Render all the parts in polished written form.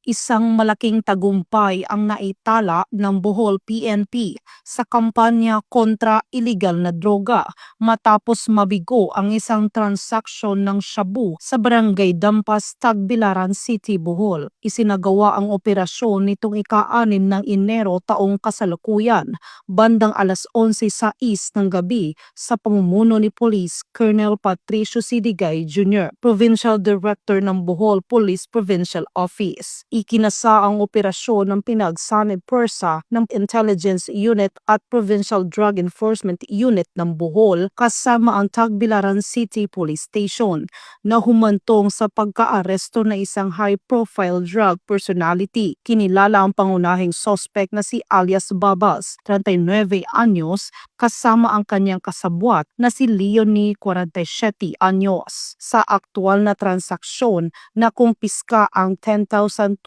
Isang malaking tagumpay ang naitala ng Bohol PNP sa kampanya kontra iligal na droga matapos mabigo ang isang transaksyon ng shabu sa Barangay Dampas, Tagbilaran City, Bohol. Isinagawa ang operasyon nitong ika-6 ng Enero taong kasalukuyan, bandang alas 11:06 ng gabi sa pamumuno ni Police Colonel Patricio Sidigay Jr., Provincial Director ng Bohol Police Provincial Office. Ikinasa ang operasyon ng pinagsanib pwersa ng Intelligence Unit at Provincial Drug Enforcement Unit ng Bohol kasama ang Tagbilaran City Police Station na humantong sa pagkaaresto na isang high-profile drug personality. Kinilala ang pangunahing suspect na si alias Babas, 39 anyos, kasama ang kanyang kasabwat na si Leonie, 47 anyos. Sa aktual na transaksyon, nakumpiska ang 10,285.6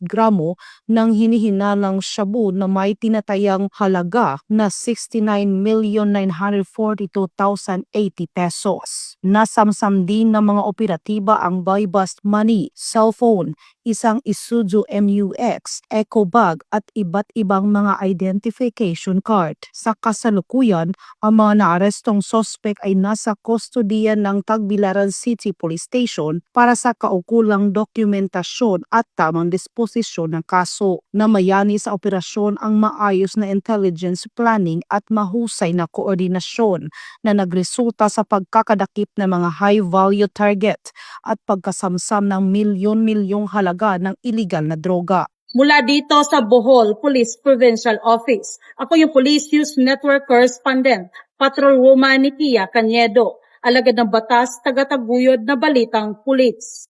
gramo ng hinihinalang shabu na may tinatayang halaga na 69,942,080 pesos. Nasamsam din ng mga operatiba ang buy-bust money, cellphone, isang Isuzu MUX, eco bag at iba't ibang mga identification card. Sa kasalukuyan, ang mga naarestong suspect ay nasa kustodiya ng Tagbilaran City Police Station para sa kaukulang dokumentasyon at tamang disposisyon ng kaso. Namayani sa operasyon ang maayos na intelligence planning at mahusay na koordinasyon na nagresulta sa pagkakadakip ng mga high-value target at pagkasamsam ng milyon-milyong halaga ng iligal na droga. Mula dito sa Bohol Police Provincial Office, ako yung Police News Network Correspondent, Patrolwoman Nikia Cañedo, alagad ng batas, tagataguyod na balitang pulis.